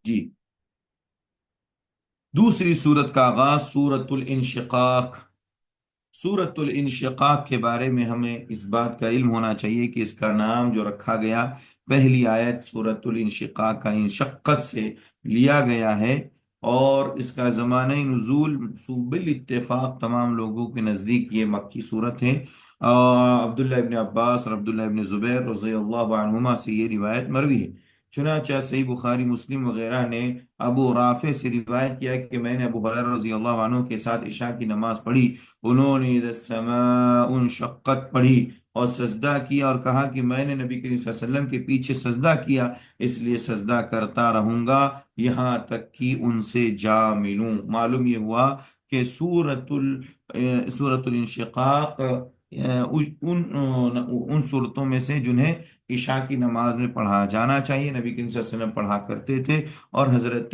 جی، دوسری سورت کا آغاز سورت الانشقاق۔ سورت الانشقاق کے بارے میں ہمیں اس بات کا علم ہونا چاہیے کہ اس کا نام جو رکھا گیا، پہلی آیت سورت الانشقاق کا انشقت سے لیا گیا ہے، اور اس کا زمانہ نزول بالاتفاق تمام لوگوں کے نزدیک یہ مکی صورت ہے۔ عبداللہ ابن عباس اور عبداللہ ابن زبیر رضی اللہ عنہما سے یہ روایت مروی ہے۔ چنانچہ صحیح بخاری مسلم وغیرہ نے ابو رافع سے روایت کیا کہ میں نے ابو ہریرہ رضی اللہ عنہ کے ساتھ عشاء کی نماز پڑھی، انہوں نے اذا السماء انشقت پڑھی اور سجدہ کیا، اور کہا کہ میں نے نبی کریم صلی اللہ علیہ وسلم کے پیچھے سجدہ کیا، اس لیے سجدہ کرتا رہوں گا یہاں تک کہ ان سے جا ملوں۔ معلوم یہ ہوا کہ سورت الانشقاق ان صورتوں میں سے جنہیں عشاء کی نماز میں پڑھا جانا چاہیے، نبی کریم صلی اللہ علیہ وسلم پڑھا کرتے تھے، اور حضرت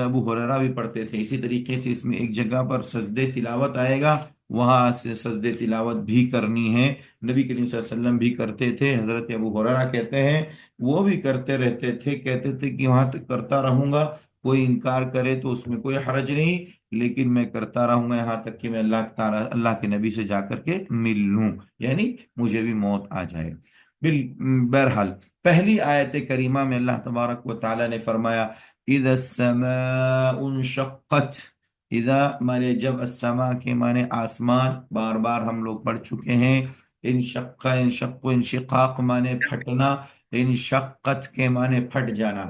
ابو ہریرہ بھی پڑھتے تھے۔ اسی طریقے سے اس میں ایک جگہ پر سجدے تلاوت آئے گا، وہاں سے سجدے تلاوت بھی کرنی ہے، نبی کریم صلی اللہ علیہ وسلم بھی کرتے تھے۔ حضرت ابو ہریرہ کہتے ہیں وہ بھی کرتے رہتے تھے، کہتے تھے کہ وہاں تک کرتا رہوں گا، کوئی انکار کرے تو اس میں کوئی حرج نہیں، لیکن میں کرتا رہوں گا یہاں تک کہ میں اللہ کے نبی سے جا کر کے مل لوں، یعنی مجھے بھی موت آ جائے۔ بہرحال پہلی آیت کریمہ میں اللہ تبارک و تعالی نے فرمایا اذا السماء انشقت۔ اذا مانے جب، السماء کے مانے آسمان، بار بار ہم لوگ پڑھ چکے ہیں۔ انشق انشق انشقاق مانے پھٹنا، انشقت کے مانے پھٹ جانا۔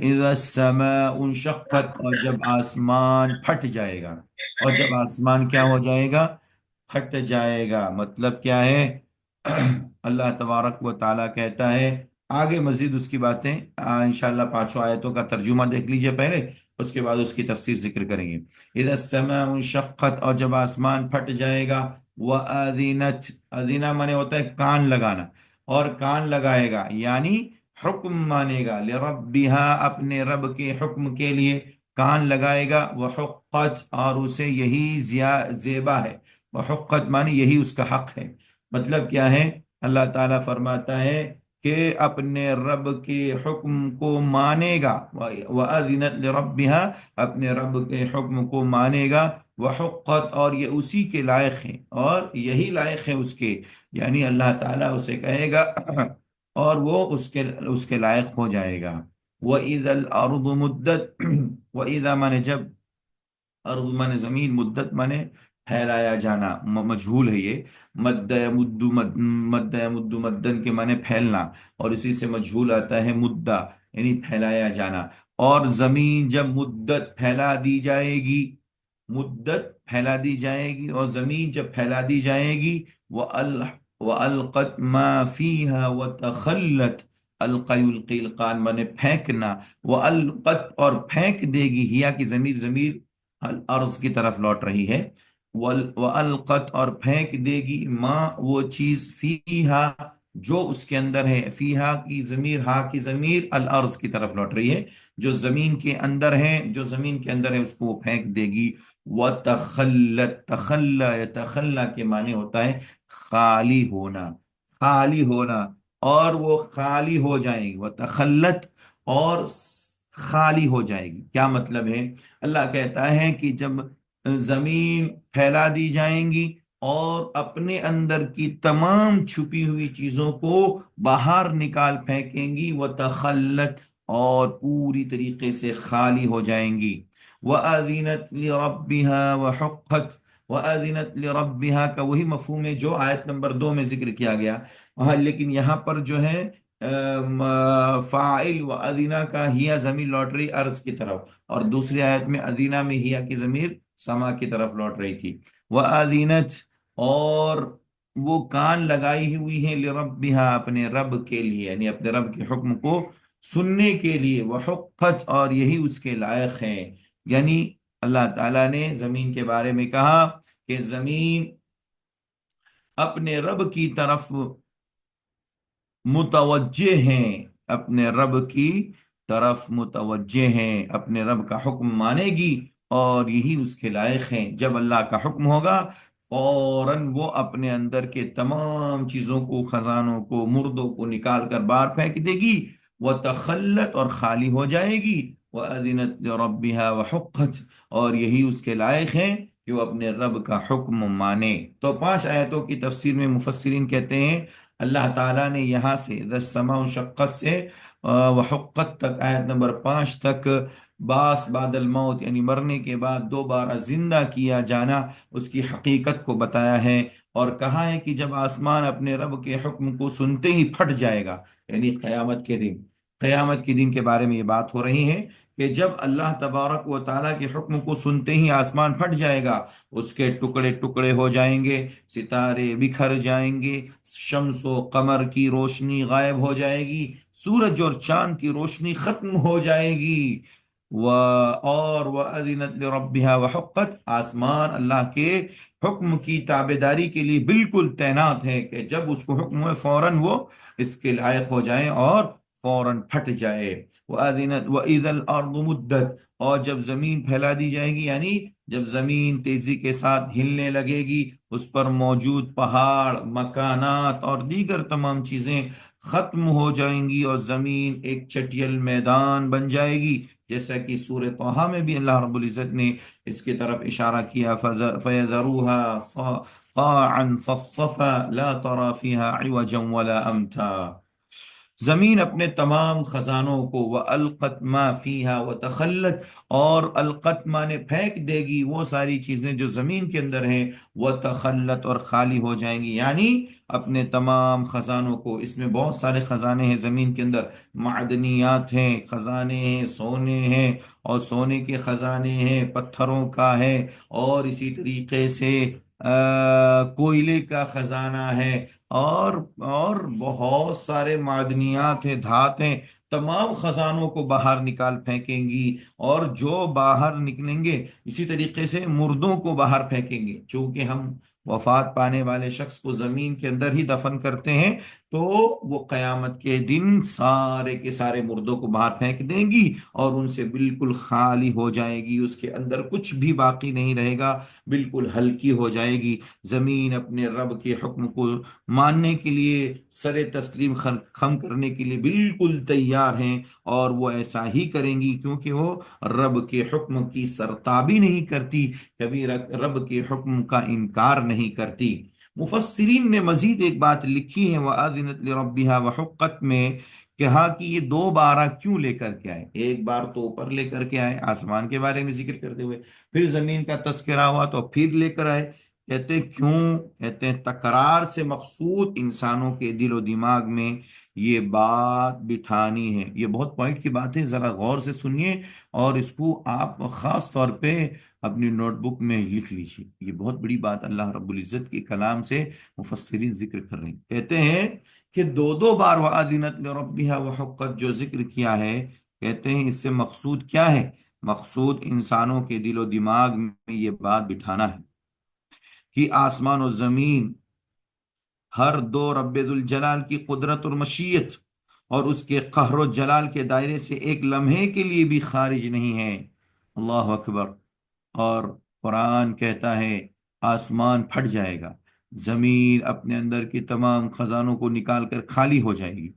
اذا السماء انشقت، اور جب آسمان پھٹ جائے گا، اور جب آسمان کیا ہو جائے گا؟ پھٹ جائے گا۔ مطلب کیا ہے؟ اللہ تبارک و تعالیٰ کہتا ہے آگے مزید اس کی باتیں انشاءاللہ پانچوں آیتوں کا ترجمہ دیکھ لیجئے پہلے، اس کے بعد اس کی تفسیر ذکر کریں گے۔ اذا السماء انشقت، اور جب آسمان پھٹ جائے گا، وَأَذِنَتْ، اذینہ مانے ہوتا ہے کان لگانا، اور کان لگائے گا یعنی حکم مانے گا، لربها، اپنے رب کے حکم کے لیے کان لگائے گا، وحقت، اور اسے یہی زیبا ہے، وحقت مانے یہی اس کا حق ہے۔ مطلب کیا ہے؟ اللہ تعالیٰ فرماتا ہے کہ اپنے رب کے حکم کو مانے گا، وَأَذِنَتْ لِرَبِّهَا، اپنے رب کے حکم کو مانے گا، وحقت، اور یہ اسی کے لائق ہے، اور یہی لائق ہے اس کے، یعنی اللہ تعالیٰ اسے کہے گا اور وہ اس کے لائق ہو جائے گا۔ وَإِذَا الْأَرْضُ مُدَّتْ، وَإِذَا مانے جب، ارض مانے زمین، مدت مانے پھیلایا جانا، مجھول ہے یہ، مد مد مد مد مدن کے مانے پھیلنا، اور اسی سے مجھول آتا ہے مدہ، یعنی پھیلایا جانا۔ اور زمین جب مدت پھیلا دی جائے گی، مدت پھیلا دی جائے گی، اور زمین جب پھیلا دی جائے گی، وَأَلْقَتْ مَا فِيهَا وَتَخَلَّتْ، القی یلقی القان مانے پھینکنا، وَأَلْقَتْ، اور پھینک دے گی، ہیا کی ضمیر الارض کی طرف لوٹ رہی ہے، وَأَلْقَتْ، اور پھینک دے گی، ماں وہ چیز، فیہا جو اس کے اندر ہے، فیہا کی ضمیر، ہا کی ضمیر الارض کی طرف لوٹ رہی ہے، جو زمین کے اندر ہے، جو زمین کے اندر ہے اس کو وہ پھینک دے گی۔ وَتَخَلَّتْ، تخلّى يتخلّى کے معنی ہوتا ہے خالی ہونا، خالی ہونا، اور وہ خالی ہو جائیں گی، وَتَخَلَّتْ، اور خالی ہو جائے گی۔ کیا مطلب ہے؟ اللہ کہتا ہے کہ جب زمین پھیلا دی جائیں گی اور اپنے اندر کی تمام چھپی ہوئی چیزوں کو باہر نکال پھینکیں گی، وَتَخَلَّتْ، اور پوری طریقے سے خالی ہو جائیں گی۔ وَأَذِنَتْ لِرَبِّهَا وَحُقَّتْ، وَأَذِنَتْ لِرَبِّهَا کا وہی مفہوم ہے جو آیت نمبر 2 میں ذکر کیا گیا، ہاں، لیکن یہاں پر جو ہے فاعل وَأَذِنَا کا ہیا ضمیر لوٹ رہی ارض کی طرف، اور دوسری آیت میں ادینہ میں ہیا کی ضمیر سما کی طرف لوٹ رہی تھی۔ وَأَذِنَتْ، اور وہ کان لگائی ہوئی ہیں، لربها، اپنے رب کے لیے، یعنی اپنے رب کے حکم کو سننے کے لیے، وحقت، اور یہی اس کے لائق ہیں۔ یعنی اللہ تعالیٰ نے زمین کے بارے میں کہا کہ زمین اپنے رب کی طرف متوجہ ہیں، اپنے رب کی طرف متوجہ ہیں، اپنے رب کا حکم مانے گی، اور یہی اس کے لائق ہیں۔ جب اللہ کا حکم ہوگا فوراً وہ اپنے اندر کے تمام چیزوں کو، خزانوں کو، مردوں کو نکال کر باہر پھینک دے گی، وہ تخلت، اور خالی ہو جائے گی، وَأَذِنَتْ لِرَبِّهَا وَحُقَّتْ، اور یہی اس کے لائق ہیں کہ وہ اپنے رب کا حکم مانے۔ تو 5 آیتوں کی تفسیر میں مفسرین کہتے ہیں اللہ تعالیٰ نے یہاں سے اذا السماء انشقت سے وحقت تک، آیت نمبر 5 تک، باس بعد الموت یعنی مرنے کے بعد دوبارہ زندہ کیا جانا، اس کی حقیقت کو بتایا ہے، اور کہا ہے کہ جب آسمان اپنے رب کے حکم کو سنتے ہی پھٹ جائے گا، یعنی قیامت کے دن، قیامت کے دن کے بارے میں یہ بات ہو رہی ہے کہ جب اللہ تبارک و تعالیٰ کے حکم کو سنتے ہی آسمان پھٹ جائے گا، اس کے ٹکڑے ٹکڑے ہو جائیں گے، ستارے بکھر جائیں گے، شمس و قمر کی روشنی غائب ہو جائے گی، سورج اور چاند کی روشنی ختم ہو جائے گی، اور وَأَذِنَتْ لِرَبِّهَا وَحُقَّتْ، آسمان اللہ کے حکم کی تابع داری کے لیے بالکل تعینات ہے کہ جب اس کو حکم ہوئے فوراً وہ اس کے لائق ہو جائیں اور فوراً پھٹ جائے۔ وَأَذِنَتْ وَإِذَا الْأَرْضُ مُدَّتْ، اور جب زمین پھیلا دی جائے گی، یعنی جب زمین تیزی کے ساتھ ہلنے لگے گی، اس پر موجود پہاڑ، مکانات اور دیگر تمام چیزیں ختم ہو جائیں گی، اور زمین ایک چٹیل میدان بن جائے گی، جیسا کہ سورہ طٰہٰ میں بھی اللہ رب العزت نے اس کی طرف اشارہ کیا، فَيَذَرُوهَا قَاعًا صَفْصَفًا لَا تَرَى فِيهَا عِوَجًا وَلَا أَمْتًا، زمین اپنے تمام خزانوں کو وَأَلْقَتْ مَا فِيهَا وَتَخَلَّتْ، اور القت مانے پھینک دے گی وہ ساری چیزیں جو زمین کے اندر ہیں، وَتَخَلَّتْ اور خالی ہو جائیں گی، یعنی اپنے تمام خزانوں کو، اس میں بہت سارے خزانے ہیں زمین کے اندر، معدنیات ہیں، خزانے ہیں، سونے ہیں، اور سونے کے خزانے ہیں، پتھروں کا ہے، اور اسی طریقے سے کوئلے کا خزانہ ہے، اور اور بہت سارے معدنیات ہیں، دھاتیں، تمام خزانوں کو باہر نکال پھینکیں گی، اور جو باہر نکلیں گے اسی طریقے سے مردوں کو باہر پھینکیں گے، چونکہ ہم وفات پانے والے شخص کو زمین کے اندر ہی دفن کرتے ہیں، تو وہ قیامت کے دن سارے کے سارے مردوں کو باہر پھینک دیں گی، اور ان سے بالکل خالی ہو جائے گی، اس کے اندر کچھ بھی باقی نہیں رہے گا، بالکل ہلکی ہو جائے گی۔ زمین اپنے رب کے حکم کو ماننے کے لیے، سر تسلیم خم کرنے کے لیے بالکل تیار ہیں، اور وہ ایسا ہی کریں گی کیونکہ وہ رب کے حکم کی سرتابی نہیں کرتی، کبھی رب کے حکم کا انکار نہیں کرتی۔ مفسرین نے مزید ایک بات لکھی ہے وَآذِنَتْ لِرَبِّهَا وَحُقَّتْ میں، کہا کہ یہ دوبارہ کیوں لے کر کے آئے، ایک بار تو اوپر لے کر کے آئے آسمان کے بارے میں ذکر کرتے ہوئے، پھر زمین کا تذکرہ ہوا تو پھر لے کر آئے، کہتے ہیں کیوں؟ کہتے ہیں تکرار سے مقصود انسانوں کے دل و دماغ میں یہ بات بٹھانی ہے۔ یہ بہت پوائنٹ کی بات ہے، ذرا غور سے سنیے، اور اس کو آپ خاص طور پہ اپنی نوٹ بک میں لکھ لیجیے، یہ بہت بڑی بات اللہ رب العزت کے کلام سے مفسرین ذکر کر رہے ہیں۔ کہتے ہیں کہ دو دو بار وَأَذِنَتْ لِرَبِّهَا وَحُقَّتْ جو ذکر کیا ہے، کہتے ہیں اس سے مقصود کیا ہے؟ مقصود انسانوں کے دل و دماغ میں یہ بات بٹھانا ہے کہ آسمان و زمین ہر دو رب ذوالجلال کی قدرت اور مشیت اور اس کے قہر و جلال کے دائرے سے ایک لمحے کے لیے بھی خارج نہیں ہے۔ اللہ اکبر۔ اور قرآن کہتا ہے آسمان پھٹ جائے گا، زمین اپنے اندر کی تمام خزانوں کو نکال کر خالی ہو جائے گی،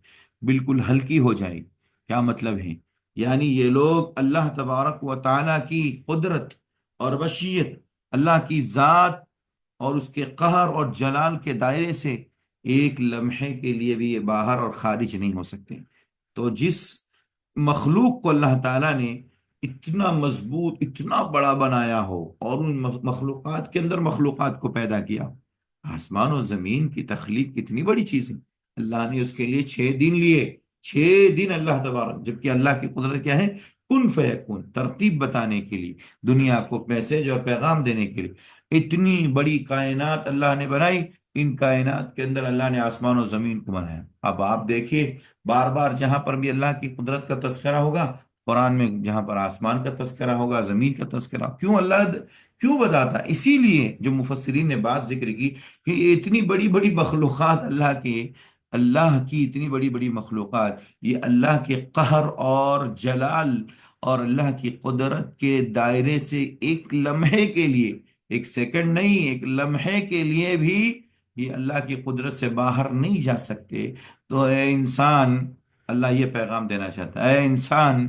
بالکل ہلکی ہو جائے گی۔ کیا مطلب ہے؟ یعنی یہ لوگ اللہ تبارک و تعالیٰ کی قدرت اور مشیت، اللہ کی ذات اور اس کے قہر اور جلال کے دائرے سے ایک لمحے کے لیے بھی یہ باہر اور خارج نہیں ہو سکتے۔ تو جس مخلوق کو اللہ تعالیٰ نے اتنا مضبوط، اتنا بڑا بنایا ہو، اور ان مخلوقات کے اندر مخلوقات کو پیدا کیا، آسمان و زمین کی تخلیق کتنی بڑی چیز ہے، اللہ نے اس کے لیے 6 دن لیے، 6 دن اللہ تبارک، جبکہ اللہ کی قدرت کیا ہے؟ کن فیکون، ترتیب بتانے کے لیے، دنیا کو میسج اور پیغام دینے کے لیے، اتنی بڑی کائنات اللہ نے بنائی، ان کائنات کے اندر اللہ نے آسمان و زمین کو بنایا۔ اب آپ دیکھیے بار بار جہاں پر بھی اللہ کی قدرت کا تذکرہ ہوگا قرآن میں، جہاں پر آسمان کا تذکرہ ہوگا، زمین کا تذکرہ، کیوں اللہ کیوں بتاتا؟ اسی لیے جو مفسرین نے بات ذکر کی کہ یہ اتنی بڑی بڑی مخلوقات اللہ کی اتنی بڑی بڑی مخلوقات، یہ اللہ کے قہر اور جلال اور اللہ کی قدرت کے دائرے سے ایک لمحے کے لیے، ایک سیکنڈ نہیں، ایک لمحے کے لیے بھی یہ اللہ کی قدرت سے باہر نہیں جا سکتے۔ تو اے انسان، اللہ یہ پیغام دینا چاہتا ہے، اے انسان،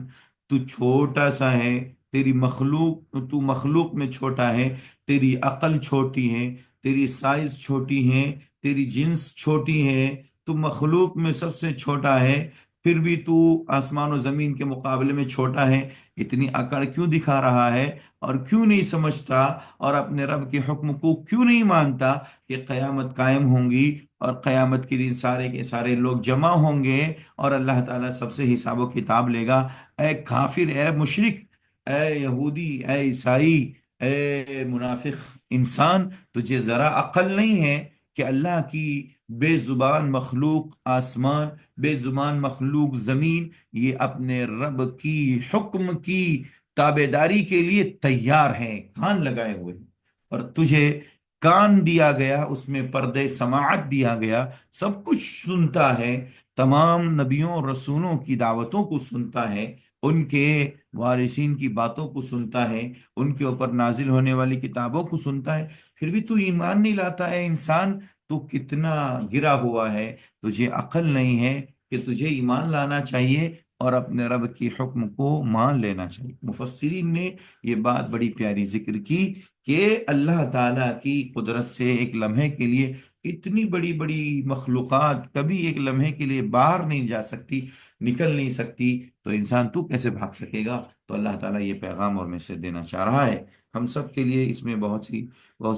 تو چھوٹا سا ہے، تیری مخلوق، تو مخلوق میں چھوٹا ہے، تیری عقل چھوٹی ہے، تیری سائز چھوٹی ہے، تیری جنس چھوٹی ہے، تو مخلوق میں سب سے چھوٹا ہے، پھر بھی تو آسمان و زمین کے مقابلے میں چھوٹا ہے۔ اتنی اکڑ کیوں دکھا رہا ہے، اور کیوں نہیں سمجھتا، اور اپنے رب کے حکم کو کیوں نہیں مانتا کہ قیامت قائم ہوں گی، اور قیامت کے دن سارے کے سارے لوگ جمع ہوں گے، اور اللہ تعالیٰ سب سے حساب و کتاب لے گا۔ اے کافر، اے مشرک، اے یہودی، اے عیسائی، اے منافق انسان، تجھے ذرا عقل نہیں ہے کہ اللہ کی بے زبان مخلوق آسمان، بے زبان مخلوق زمین، یہ اپنے رب کی حکم کی تابے داری کے لیے تیار ہیں، کان لگائے ہوئے ہیں، اور تجھے کان دیا گیا، اس میں پردے سماعت دیا گیا، سب کچھ سنتا ہے، تمام نبیوں اور رسولوں کی دعوتوں کو سنتا ہے، ان کے وارثین کی باتوں کو سنتا ہے، ان کے اوپر نازل ہونے والی کتابوں کو سنتا ہے، پھر بھی تو ایمان نہیں لاتا ہے انسان، تو کتنا گرا ہوا ہے، تجھے عقل نہیں ہے کہ تجھے ایمان لانا چاہیے اور اپنے رب کی حکم کو مان لینا چاہیے۔ مفسرین نے یہ بات بڑی پیاری ذکر کی کہ اللہ تعالیٰ کی قدرت سے ایک لمحے کے لیے اتنی بڑی بڑی مخلوقات کبھی ایک لمحے کے لیے باہر نہیں جا سکتی، نکل نہیں سکتی، تو انسان تو کیسے بھاگ سکے گا؟ تو اللہ تعالیٰ یہ پیغام اور میسج دینا چاہ رہا ہے ہم سب کے لیے، اس میں بہت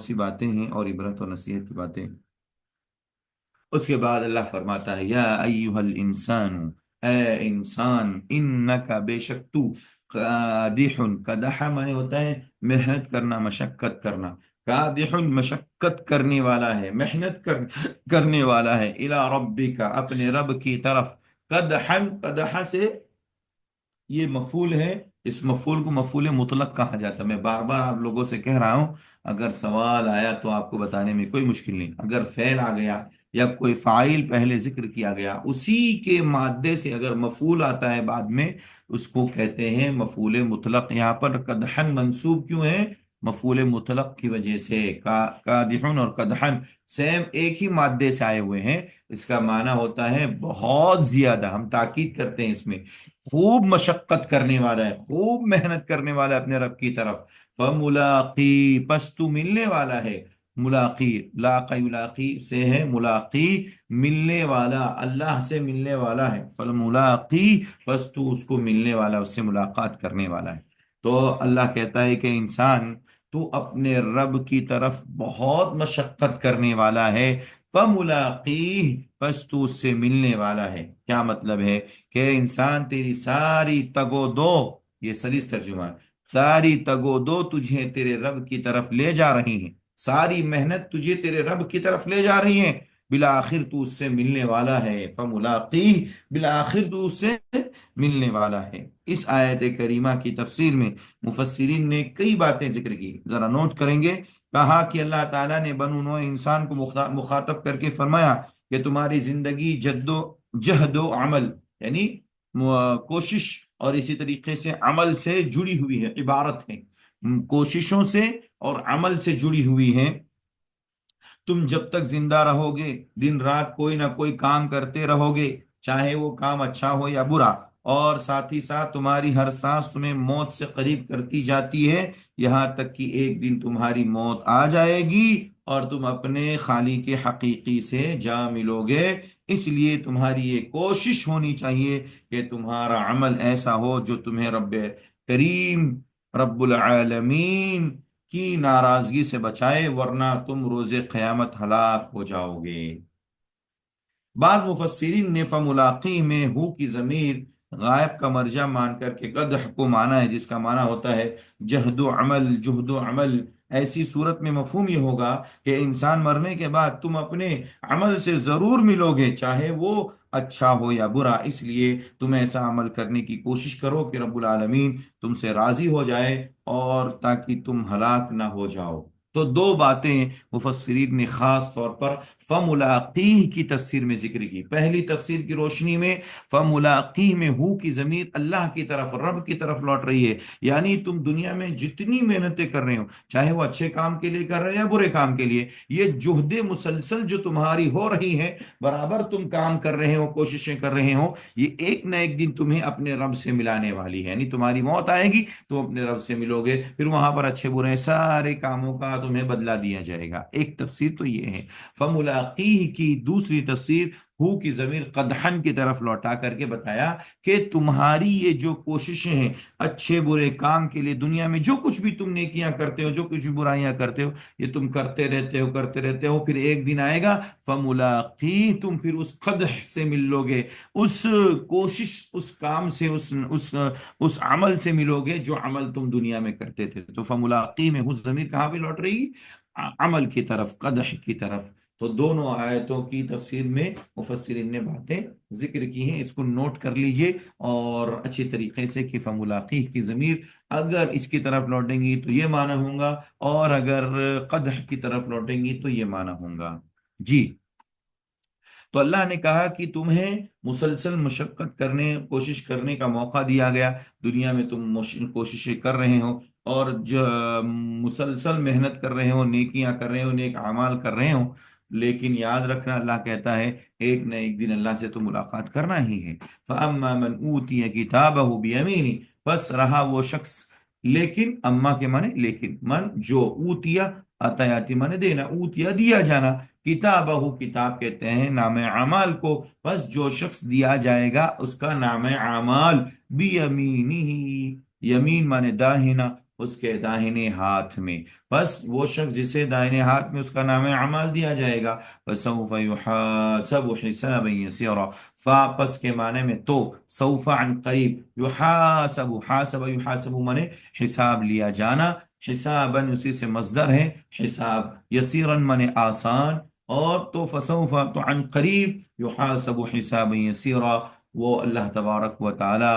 سی باتیں ہیں اور عبرت و نصیحت کی باتیں ہیں۔ اس کے بعد اللہ فرماتا ہے، یا ایوہ الانسان، اے انسان، انکا بے شک تو، قادح، قدح مانے ہوتا ہے محنت کرنا، مشقت کرنا، قادح مشقت کرنے والا ہے، کرنے والا ہے، الی ربک اپنے رب کی طرف، قدحا، قدح سے یہ مفعول ہے، اس مفعول کو مفعول مطلق کہا جاتا ہے۔ میں بار بار آپ لوگوں سے کہہ رہا ہوں، اگر سوال آیا تو آپ کو بتانے میں کوئی مشکل نہیں، اگر فعل آ گیا یا کوئی فاعل پہلے ذکر کیا گیا، اسی کے مادے سے اگر مفعول آتا ہے بعد میں، اس کو کہتے ہیں مفعول مطلق۔ یہاں پر قدحن منصوب کیوں ہے؟ مفعول مطلق کی وجہ سے، قادحن اور قدحن سیم ایک ہی مادے سے آئے ہوئے ہیں، اس کا معنی ہوتا ہے بہت زیادہ، ہم تاکید کرتے ہیں اس میں، خوب مشقت کرنے والا ہے، خوب محنت کرنے والا ہے اپنے رب کی طرف، فملاقی، پس تو ملنے والا ہے، ملاقی، لاقی یلاقی سے ہے، ملاقی ملنے والا، اللہ سے ملنے والا ہے، فالملاقی، پس تو اس کو ملنے والا، اس سے ملاقات کرنے والا ہے۔ تو اللہ کہتا ہے کہ انسان، تو اپنے رب کی طرف بہت مشقت کرنے والا ہے، فملاقی، پس تو اس سے ملنے والا ہے۔ کیا مطلب ہے؟ کہ انسان، تیری ساری تگ و دو، یہ سلیس ترجمہ ہے، ساری تگ و دو تجھے تیرے رب کی طرف لے جا رہی ہیں، ساری محنت تجھے تیرے رب کی طرف لے جا رہی ہیں، بالآخر تو اس سے ملنے والا ہے، فملاقی، بالآخر تو اس سے ملنے والا ہے۔ اس آیت کریمہ کی تفسیر میں مفسرین نے کئی باتیں ذکر کی، ذرا نوٹ کریں گے۔ کہا کہ اللہ تعالیٰ نے بنو نوع انسان کو مخاطب کر کے فرمایا کہ تمہاری زندگی جد و جہد و عمل، یعنی کوشش اور اسی طریقے سے عمل سے جڑی ہوئی ہے، عبارت ہے، کوششوں سے اور عمل سے جڑی ہوئی ہے۔ تم جب تک زندہ رہو گے، دن رات کوئی نہ کوئی کام کرتے رہو گے، چاہے وہ کام اچھا ہو یا برا، اور ساتھ ہی ساتھ تمہاری ہر سانس تمہیں موت سے قریب کرتی جاتی ہے، یہاں تک کہ ایک دن تمہاری موت آ جائے گی اور تم اپنے خالق حقیقی سے جا ملو گے۔ اس لیے تمہاری یہ کوشش ہونی چاہیے کہ تمہارا عمل ایسا ہو جو تمہیں رب کریم، رب العالمین کی ناراضگی سے بچائے، ورنہ تم روز قیامت ہلاک ہو جاؤ گے۔ بعض مفسرین نے فملاقی میں ہو کی ضمیر غائب کا مرجع مان کر کے قدح کو مانا ہے، جس کا معنی ہوتا ہے جہد و عمل، جہد و عمل۔ ایسی صورت میں مفہوم یہ ہوگا کہ انسان مرنے کے بعد تم اپنے عمل سے ضرور ملو گے، چاہے وہ اچھا ہو یا برا، اس لیے تم ایسا عمل کرنے کی کوشش کرو کہ رب العالمین تم سے راضی ہو جائے، اور تاکہ تم ہلاک نہ ہو جاؤ۔ تو دو باتیں مفسرین نے خاص طور پر فملاقیہ کی تفسیر میں ذکر کی، پہلی تفسیر کی روشنی میں فملاقیہ میں ہو کی ضمیر اللہ کی طرف، رب کی طرف لوٹ رہی ہے، یعنی تم دنیا میں جتنی محنتیں کر رہے ہو، چاہے وہ اچھے کام کے لیے کر رہے ہیں یا برے کام کے لیے، یہ جہد مسلسل جو تمہاری ہو رہی ہے، برابر تم کام کر رہے ہو، کوششیں کر رہے ہو، یہ ایک نہ ایک دن تمہیں اپنے رب سے ملانے والی ہے، یعنی تمہاری موت آئے گی تو اپنے رب سے ملو گے، پھر وہاں پر اچھے برے سارے کاموں کا تمہیں بدلہ دیا جائے گا۔ ایک تفسیر تو یہ ہے۔ فملاقیہ کی دوسری تفسیر ہو کی ضمیر قدحن کی طرف لوٹا کر کے بتایا کہ تمہاری یہ جو کوششیں ہیں اچھے برے کام کے لیے، دنیا میں جو کچھ بھی تم نیکیاں کرتے ہو، جو کچھ بھی برائیاں کرتے ہو، یہ تم کرتے رہتے ہو، پھر ایک دن آئے گا فملاقی، تم پھر اس قدح سے مل لو گے، اس کوشش، اس کام سے، اس عمل سے ملو گے جو عمل تم دنیا میں کرتے تھے۔ تو فملاقی میں حس ضمیر کہاں پہ لوٹ رہی؟ عمل کی طرف، قدح کی طرف۔ تو دونوں آیتوں کی تفسیر میں مفسرین نے باتیں ذکر کی ہیں، اس کو نوٹ کر لیجئے اور اچھی طریقے سے کہ فملاقی کی ضمیر اگر اس کی طرف لوٹیں گی تو یہ معنی ہوگا، اور اگر قدح کی طرف لوٹیں گی تو یہ معنی ہوگا۔ جی، تو اللہ نے کہا کہ تمہیں مسلسل مشقت کرنے، کوشش کرنے کا موقع دیا گیا، دنیا میں تم کوششیں کر رہے ہو، اور جو مسلسل محنت کر رہے ہو، نیکیاں کر رہے ہو، نیک اعمال کر رہے ہو، لیکن یاد رکھنا اللہ کہتا ہے ایک نہ ایک دن اللہ سے تو ملاقات کرنا ہی ہے۔ فَأَمَّا مَنْ أُوتِيَ كِتَابَهُ بِيَمِينِهِ، بس رہا وہ شخص، لیکن اما کے معنی لیکن، من جو، اوتیا عطیاتی معنی دینا، اوتیا دیا جانا، کتابہ کتاب کہتے ہیں نام اعمال کو، بس جو شخص دیا جائے گا اس کا نام اعمال بیمینہ، یمین مانے داہنا، اس کے داہنے ہاتھ میں، بس وہ شخص جسے داہنے ہاتھ میں اس کا نام اعمال دیا جائے گا، فسوف یحاسب حسابا یسیرا، فاپس کے معنی میں تو، سوف عن قریب، یحاسب، حاسب یحاسب مانے حساب لیا جانا، حساباً اسی سے مصدر ہے حساب، یسیراً مانے آسان، اور تو فسوف تو عن قریب، یحاسب حسابا یسیرا، وہ اللہ تبارک و تعالی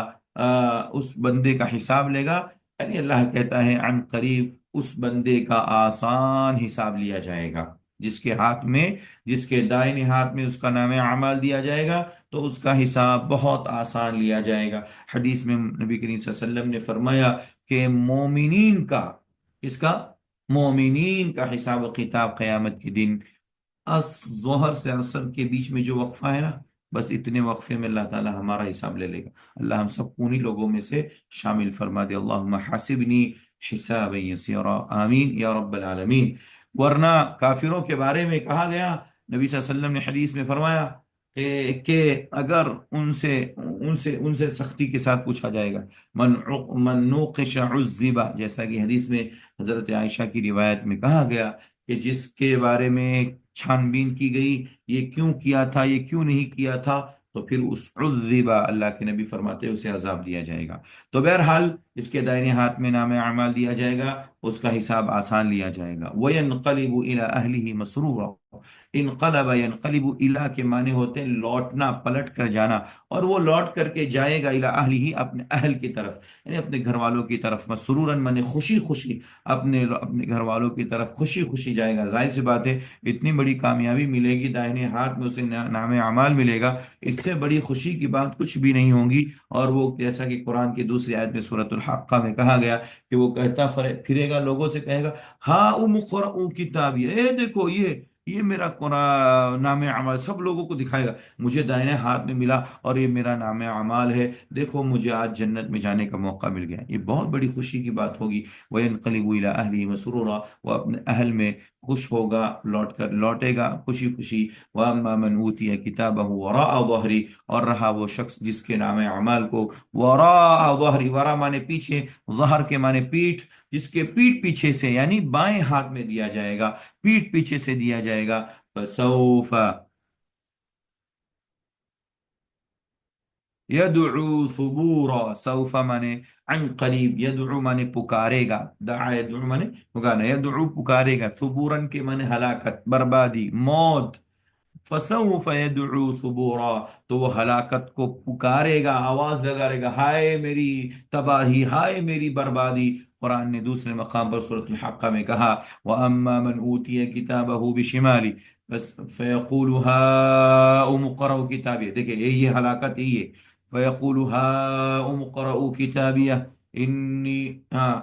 اس بندے کا حساب لے گا، یعنی اللہ کہتا ہے عن قریب اس بندے کا آسان حساب لیا جائے گا، جس کے ہاتھ میں، جس کے دائیں ہاتھ میں اس کا نام اعمال دیا جائے گا تو اس کا حساب بہت آسان لیا جائے گا۔ حدیث میں نبی کریم صلی اللہ علیہ وسلم نے فرمایا کہ مومنین کا، اس کا، مومنین کا حساب و کتاب قیامت کے دن، ظہر سے عصر کے بیچ میں جو وقفہ ہے نا، بس اتنے وقفے میں اللہ تعالی ہمارا حساب لے لے گا۔ اللہ ہم سب انہی لوگوں میں سے شامل فرما دے۔ اللہم حاسبنی حسابا یسیرا، آمین یا رب العالمین۔ ورنہ کافروں کے بارے میں کہا گیا، نبی صلی اللہ علیہ وسلم نے حدیث میں فرمایا کہ اگر ان سے سختی کے ساتھ پوچھا جائے گا، من نوقش عذب، جیسا کہ حدیث میں حضرت عائشہ کی روایت میں کہا گیا کہ جس کے بارے میں چھان بین کی گئی، یہ کیوں کیا تھا، یہ کیوں نہیں کیا تھا، تو پھر اس عذب، اللہ کے نبی فرماتے ہیں اسے عذاب دیا جائے گا۔ تو بہرحال اس کے دائیں ہاتھ میں نام اعمال دیا جائے گا، اس کا حساب آسان لیا جائے گا۔ وَيَنْقَلِبُ إِلَىٰ أَهْلِهِ مَسْرُورًا، انقلب ینقلب، الا کے معنی ہوتے ہیں لوٹنا، پلٹ کر جانا، اور وہ لوٹ کر کے جائے گا الی اہلہ، اپنے اہل کی طرف، یعنی اپنے گھر والوں کی طرف، مسرورن مانے خوشی خوشی، اپنے گھر والوں کی طرف خوشی خوشی جائے گا۔ ظاہر سی بات ہے اتنی بڑی کامیابی ملے گی، داہنے ہاتھ میں اسے نام اعمال ملے گا، اس سے بڑی خوشی کی بات کچھ بھی نہیں ہوگی۔ اور وہ جیسا کہ قرآن کی دوسری آیت میں سورۃ الحاقہ میں کہا گیا کہ وہ کہتا پھرے گا، لوگوں سے کہے گا ہاں اقرؤوا کتابی، اے دیکھو یہ میرا قرآن نام اعمال، سب لوگوں کو دکھائے گا مجھے دائیں ہاتھ میں ملا اور یہ میرا نام اعمال ہے، دیکھو مجھے آج جنت میں جانے کا موقع مل گیا، یہ بہت بڑی خوشی کی بات ہوگی۔ وَيَنْقَلِبُ إِلَىٰ أَهْلِهِ مَسْرُورًا، وہ اپنے اہل میں خوش ہوگا، لوٹے گا خوشی خوشی۔ وَأَمَّا مَنْ أُوتِيَ كِتَابَهُ وَرَاءَ ظَهْرِهِ، اور رہا وہ شخص جس کے نام اعمال کو وراء ظہری، ورا مانے پیچھے، ظہر کے مانے پیٹھ، جس کے پیٹھ پیچھے سے یعنی بائیں ہاتھ میں دیا جائے گا، پیٹھ پیچھے سے دیا جائے گا، فسوف یدعو ثبورا، سوف مانے عن قریب، یدعو مانے پکارے گا، دعا یدعو مانے پکارنا، یدعو پکارے گا، ثبورن کے مانے ہلاکت، بربادی، موت، فسوف يدعو ثبورا، تو وہ ہلاکت کو پکارے گا، آواز لگائے گا، ہائے میری تباہی، ہائے میری بربادی۔ قرآن نے دوسرے مقام پر سورۃ الحاقہ میں کہا وَأَمَّا مَنْ أُوتِيَ كِتَابَهُ بِشِمَالِ، بس فیقول ہاؤم اقرؤوا کتابیہ، دیکھیں یہ ہلاکت یہی ہے، فیقول ہاؤم اقرؤوا کتابیہ انی ہاں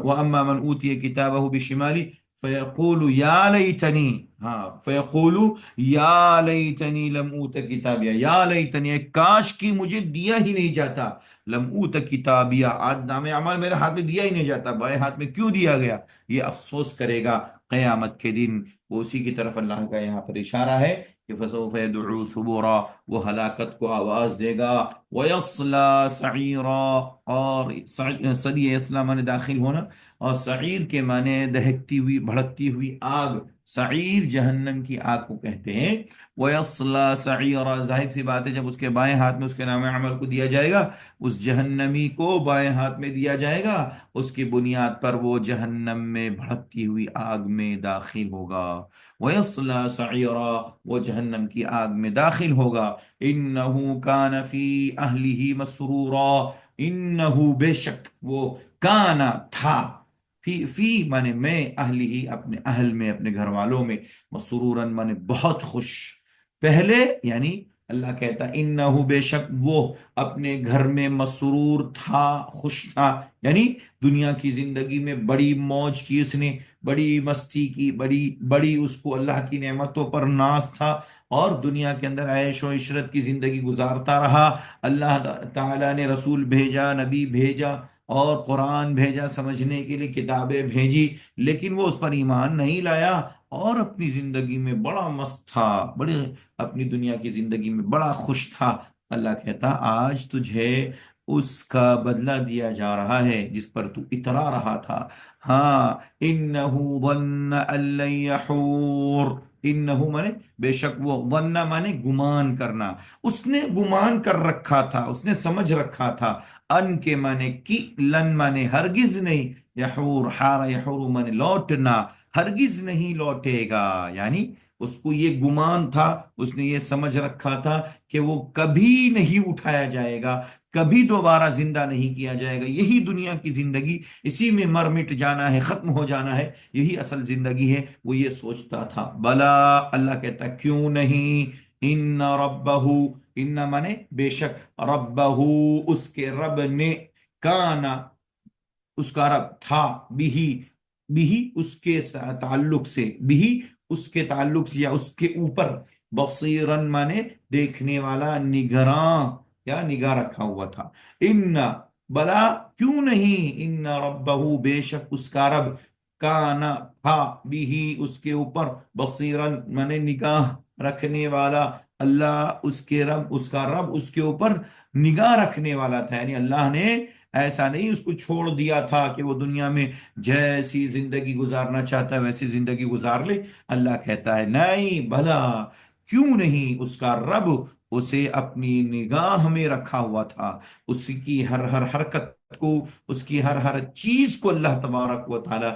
واما من اوتی کتابہ بشمالی فیقول یا لیتنی، ہاں فیقول یا لیتنی لم اوت کتابیہ، یا لیتنی کاش کی مجھے دیا ہی نہیں جاتا، لم اوت کتابیہ آج نام اعمال میرے ہاتھ میں دیا ہی نہیں جاتا، بائیں ہاتھ میں کیوں دیا گیا، یہ افسوس کرے گا قیامت کے دن۔ وہ اسی کی طرف اللہ کا یہاں پر اشارہ ہے کہ فسوف يدعو ثبورا، وہ ہلاکت کو آواز دے گا، وَيَصْلَى سَعِيرًا، اور صلی اسلام نے داخل ہونا، اور سعیر کے معنی دہکتی ہوئی بھڑکتی ہوئی آگ، سعیر جہنم کی آگ کو کہتے ہیں۔ وَيَصْلَى سَعِيرًا، ظاہر سی بات ہے جب اس کے بائیں ہاتھ میں اس کے نام عمل کو دیا جائے گا، اس جہنمی کو بائیں ہاتھ میں دیا جائے گا، اس کی بنیاد پر وہ جہنم میں بھڑکتی ہوئی آگ میں داخل ہوگا۔ وَيَصْلَى سَعِيرًا، وہ جہنم کی آگ میں داخل ہوگا۔ إِنَّهُ كَانَ فِي أَهْلِهِ مَسْرُورًا، إِنَّهُ بے شک وہ کانا تھا، فی مانے میں، اہلی ہی اپنے اہل میں، اپنے گھر والوں میں، مسرورن مانے بہت خوش، پہلے یعنی اللہ کہتا انہو بے شک وہ اپنے گھر میں مسرور تھا، خوش تھا، یعنی دنیا کی زندگی میں بڑی موج کی اس نے، بڑی مستی کی، بڑی بڑی اس کو اللہ کی نعمتوں پر ناز تھا، اور دنیا کے اندر عیش و عشرت کی زندگی گزارتا رہا۔ اللہ تعالیٰ نے رسول بھیجا، نبی بھیجا، اور قرآن بھیجا، سمجھنے کے لیے کتابیں بھیجی، لیکن وہ اس پر ایمان نہیں لایا، اور اپنی زندگی میں بڑا مست تھا، بڑے اپنی دنیا کی زندگی میں بڑا خوش تھا۔ اللہ کہتا آج تجھے اس کا بدلہ دیا جا رہا ہے جس پر تو اترا رہا تھا۔ ہاں انہو ظن ان لن یحور، انہو مانے بے شک وہ، ظن مانے گمان کرنا، اس نے گمان کر رکھا تھا، اس نے سمجھ رکھا تھا، ان کے مانے کی، لن مانے ہرگز نہیں، یحور حار یحور مانے لوٹنا، ہرگز نہیں لوٹے گا، یعنی اس کو یہ گمان تھا، اس نے یہ سمجھ رکھا تھا کہ وہ کبھی نہیں اٹھایا جائے گا، کبھی دوبارہ زندہ نہیں کیا جائے گا، یہی دنیا کی زندگی، اسی میں مر مٹ جانا ہے، ختم ہو جانا ہے، یہی اصل زندگی ہے، وہ یہ سوچتا تھا۔ بلا، اللہ کہتا کیوں نہیں، ان ربہ، ان مانے بے شک، ربہ اس کے رب نے، کانا اس کا رب تھا، بھی بھی اس کے تعلق سے، بھی اس کے تعلق سے یا اس کے اوپر، بصیرن مانے دیکھنے والا، نگراں یا نگاہ رکھا ہوا تھا۔ ان بلا کیوں نہیں، ان ربہ بے شک اس کا رب، کانا تھا، بھی اس کے اوپر، بصیرن مانے نگاہ رکھنے والا، اللہ اس کے رب، اس کا رب اس کے اوپر نگاہ رکھنے والا تھا، یعنی اللہ نے ایسا نہیں اس کو چھوڑ دیا تھا کہ وہ دنیا میں جیسی زندگی گزارنا چاہتا ہے ویسی زندگی گزار لے۔ اللہ کہتا ہے نہیں، بھلا کیوں نہیں، اس کا رب اسے اپنی نگاہ میں رکھا ہوا تھا، اس کی ہر ہر حرکت کو، اس کی ہر ہر چیز کو اللہ تبارک و تعالی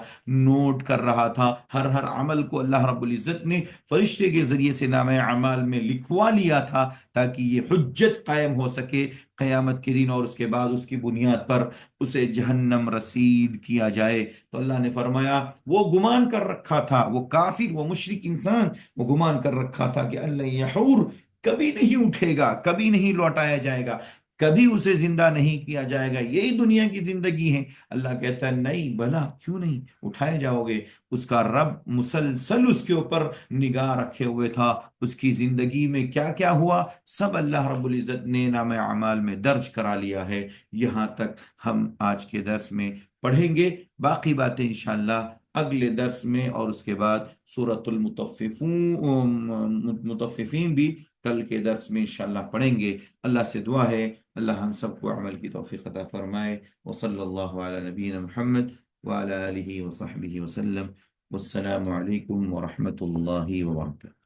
نوٹ کر رہا تھا، ہر ہر عمل کو اللہ رب العزت نے فرشتے کے ذریعے سے نامہ اعمال میں لکھوا لیا تھا، تاکہ یہ حجت قائم ہو سکے قیامت کے دن، اور اس کے بعد اس کی بنیاد پر اسے جہنم رسید کیا جائے۔ تو اللہ نے فرمایا وہ گمان کر رکھا تھا، وہ کافر، وہ مشرک انسان، وہ گمان کر رکھا تھا کہ اللہ یحور کبھی نہیں اٹھے گا، کبھی نہیں لوٹایا جائے گا، کبھی اسے زندہ نہیں کیا جائے گا، یہی دنیا کی زندگی ہے۔ اللہ کہتا ہے نہیں، بھلا کیوں نہیں اٹھائے جاؤ گے۔ اس کا رب مسلسل اس کے اوپر نگاہ رکھے ہوئے تھا، اس کی زندگی میں کیا کیا ہوا سب اللہ رب العزت نے نام اعمال میں درج کرا لیا ہے۔ یہاں تک ہم آج کے درس میں پڑھیں گے، باقی باتیں انشاءاللہ اگلے درس میں، اور اس کے بعد سورۃ المطففین بھی کل کے درس میں انشاءاللہ پڑھیں گے۔ اللہ سے دعا ہے اللہ ہم سب کو عمل کی توفیق عطا فرمائے، وصلی اللہ علی نبینا محمد وعلی آلہ وصحبہ وسلم، والسلام علیکم ورحمۃ اللہ وبرکاتہ۔